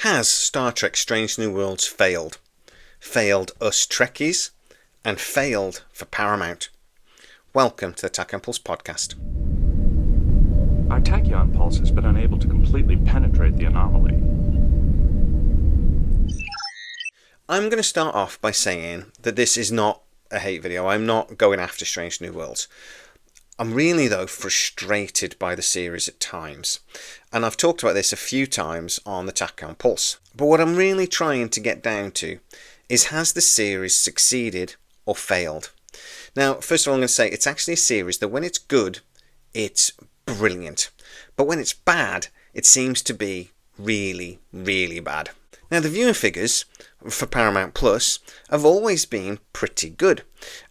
Has Star Trek Strange New Worlds failed? Failed us Trekkies, and failed for Paramount. Welcome to the Tachyon Pulse podcast. Our tachyon pulse has been unable to completely penetrate the anomaly. I'm going to start off by saying that this is not a hate video. I'm not going after Strange New Worlds. I'm really, though, frustrated by the series at times. And I've talked about this a few times on the Tachyon Pulse. But what I'm really trying to get down to is, has the series succeeded or failed? Now, first of all, I'm going to say it's actually a series that when it's good, it's brilliant. But when it's bad, it seems to be really, really bad. Now, the viewing figures for Paramount Plus have always been pretty good.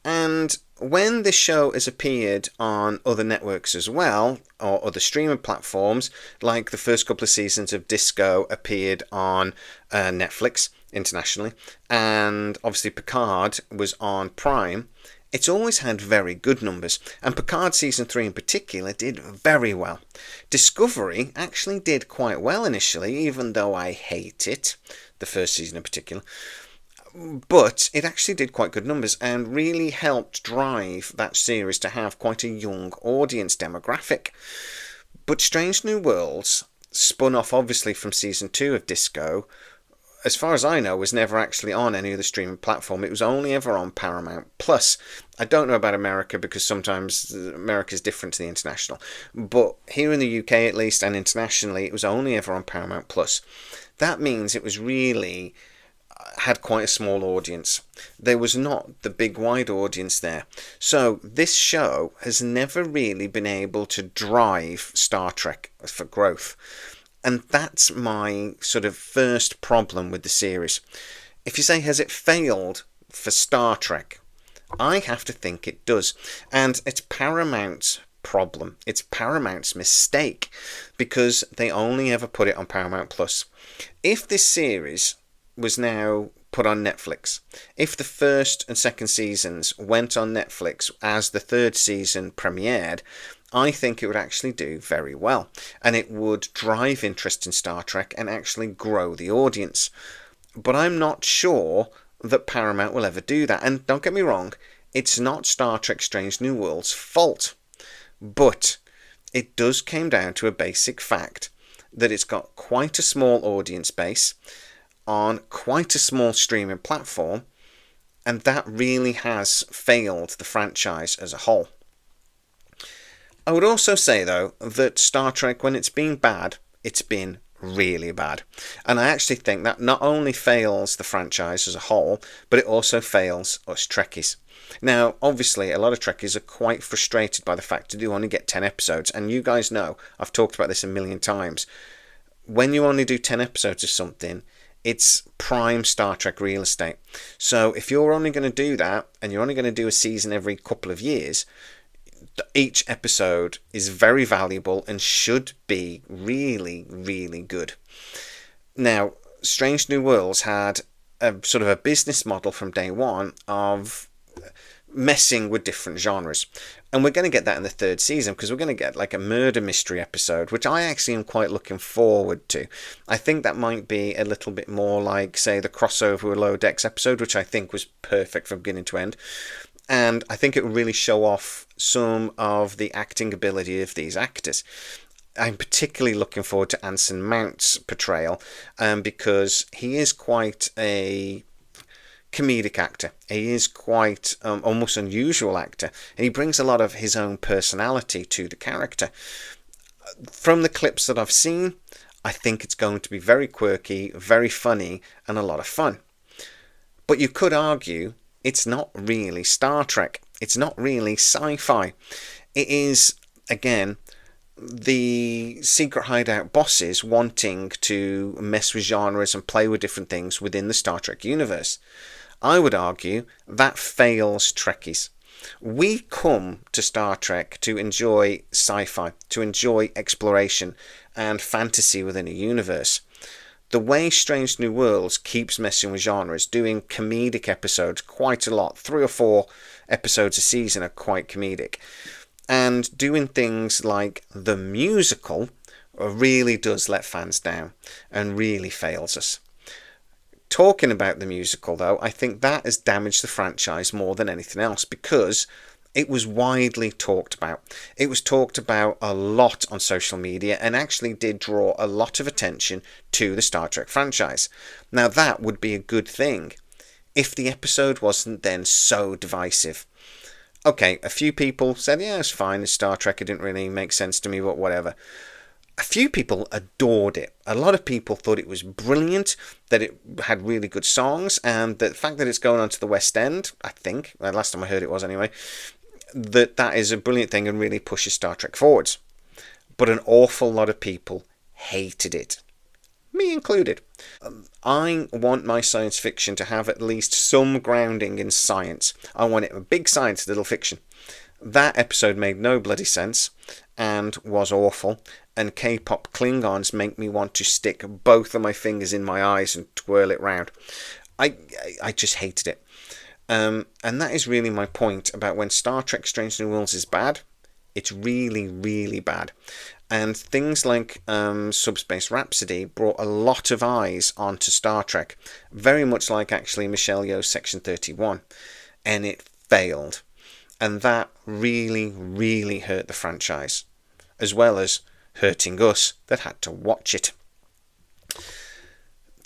And when this show has appeared on other networks as well, or other streaming platforms, like the first couple of seasons of Disco appeared on Netflix internationally, and obviously Picard was on Prime, it's always had very good numbers, and Picard Season 3 in particular did very well. Discovery actually did quite well initially, even though I hate it, the first season in particular. But it actually did quite good numbers and really helped drive that series to have quite a young audience demographic. But Strange New Worlds spun off obviously from Season 2 of Disco. As far as I know, was never actually on any other streaming platform. It was only ever on Paramount Plus. I don't know about America because sometimes America is different to the international. But here in the UK at least and internationally, it was only ever on Paramount Plus. That means it was really had quite a small audience. There was not the big wide audience there. So this show has never really been able to drive Star Trek for growth. And that's my sort of first problem with the series. If you say, has it failed for Star Trek? I have to think it does. And it's Paramount's problem. It's Paramount's mistake because they only ever put it on Paramount Plus. If this series was now put on Netflix, if the first and second seasons went on Netflix as the third season premiered, I think it would actually do very well, and it would drive interest in Star Trek and actually grow the audience. But I'm not sure that Paramount will ever do that. And don't get me wrong, it's not Star Trek Strange New Worlds' fault, but it does come down to a basic fact that it's got quite a small audience base on quite a small streaming platform, and that really has failed the franchise as a whole. I would also say, though, that Star Trek, when it's been bad, it's been really bad. And I actually think that not only fails the franchise as a whole, but it also fails us Trekkies. Now, obviously, a lot of Trekkies are quite frustrated by the fact that you only get 10 episodes. And you guys know, I've talked about this a million times. When you only do 10 episodes of something, it's prime Star Trek real estate. So if you're only going to do that, and you're only going to do a season every couple of years, each episode is very valuable and should be really, really good. Now, Strange New Worlds had a sort of a business model from day one of messing with different genres. And we're going to get that in the third season because we're going to get like a murder mystery episode, which I actually am quite looking forward to. I think that might be a little bit more like, say, the crossover with Lower Decks episode, which I think was perfect from beginning to end. And I think it will really show off some of the acting ability of these actors. I'm particularly looking forward to Anson Mount's portrayal because he is quite a comedic actor. He is quite almost unusual actor, and he brings a lot of his own personality to the character. From the clips that I've seen, I think it's going to be very quirky, very funny, and a lot of fun. But you could argue it's not really Star Trek. It's not really sci-fi. It is, again, the secret hideout bosses wanting to mess with genres and play with different things within the Star Trek universe. I would argue that fails Trekkies. We come to Star Trek to enjoy sci-fi, to enjoy exploration and fantasy within a universe. The way Strange New Worlds keeps messing with genres, doing comedic episodes quite a lot, 3 or 4 episodes a season are quite comedic, and doing things like the musical, really does let fans down and really fails us. Talking about the musical, though, I think that has damaged the franchise more than anything else because it was widely talked about. It was talked about a lot on social media and actually did draw a lot of attention to the Star Trek franchise. Now, that would be a good thing if the episode wasn't then so divisive. Okay, a few people said, yeah, it's fine, it's Star Trek, it didn't really make sense to me, but whatever. A few people adored it. A lot of people thought it was brilliant, that it had really good songs, and the fact that it's going on to the West End, I think, last time I heard it was anyway, that is a brilliant thing and really pushes Star Trek forwards. But an awful lot of people hated it. Me included. I want my science fiction to have at least some grounding in science. I want it a big science, little fiction. That episode made no bloody sense and was awful, and K-pop Klingons make me want to stick both of my fingers in my eyes and twirl it round. I just hated it. And that is really my point about when Star Trek Strange New Worlds is bad. It's really, really bad. And things like Subspace Rhapsody brought a lot of eyes onto Star Trek. Very much like actually Michelle Yeoh's Section 31. And it failed. And that really, really hurt the franchise. As well as hurting us that had to watch it.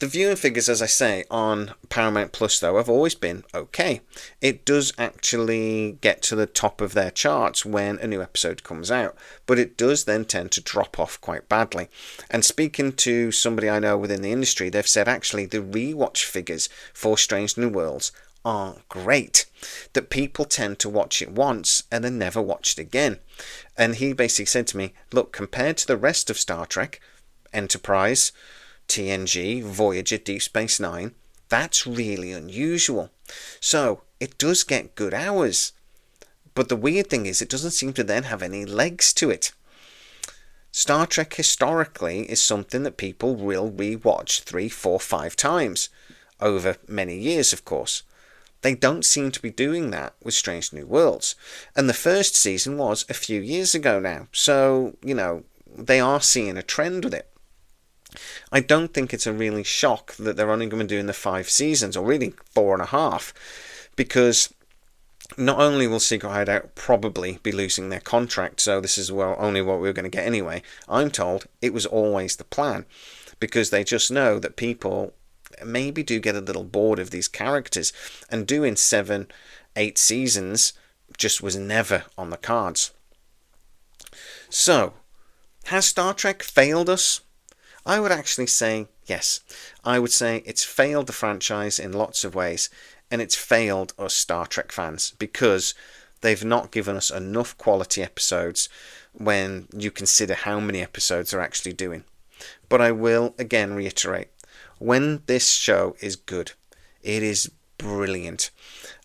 The viewing figures, as I say, on Paramount Plus, though, have always been okay. It does actually get to the top of their charts when a new episode comes out, but it does then tend to drop off quite badly. And speaking to somebody I know within the industry, they've said actually the rewatch figures for Strange New Worlds are great. That people tend to watch it once and then never watch it again. And he basically said to me, look, compared to the rest of Star Trek, Enterprise, TNG, Voyager, Deep Space Nine, that's really unusual. So it does get good hours. But the weird thing is it doesn't seem to then have any legs to it. Star Trek historically is something that people will rewatch 3, 4, 5 times. Over many years, of course. They don't seem to be doing that with Strange New Worlds. And the first season was a few years ago now. So, they are seeing a trend with it. I don't think it's a really shock that they're only going to be doing the 5 seasons, or really 4.5, because not only will Secret Hideout probably be losing their contract, so this is only what we're going to get anyway, I'm told it was always the plan, because they just know that people maybe do get a little bored of these characters, and doing 7, 8 seasons just was never on the cards. So, has Star Trek failed us? I would actually say yes. I would say it's failed the franchise in lots of ways, and it's failed us Star Trek fans because they've not given us enough quality episodes when you consider how many episodes they're actually doing. But I will again reiterate, when this show is good, it is brilliant.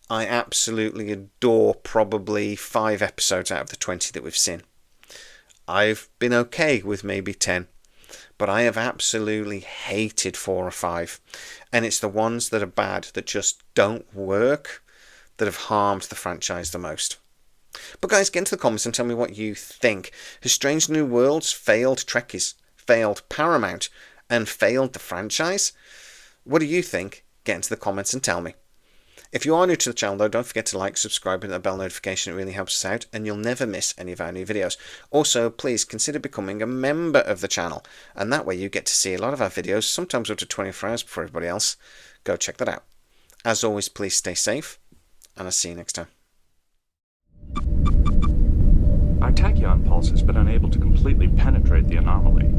I absolutely adore probably 5 episodes out of the 20 that we've seen. I've been okay with maybe 10. But I have absolutely hated 4 or 5. And it's the ones that are bad, that just don't work, that have harmed the franchise the most. But guys, get into the comments and tell me what you think. Has Strange New Worlds failed Trekkies, failed Paramount, and failed the franchise? What do you think? Get into the comments and tell me. If you are new to the channel though, don't forget to like, subscribe, and hit the bell notification. It really helps us out and you'll never miss any of our new videos. Also, please consider becoming a member of the channel, and that way you get to see a lot of our videos, sometimes up to 24 hours before everybody else. Go check that out. As always, please stay safe, and I'll see you next time. Our tachyon pulse has been unable to completely penetrate the anomaly.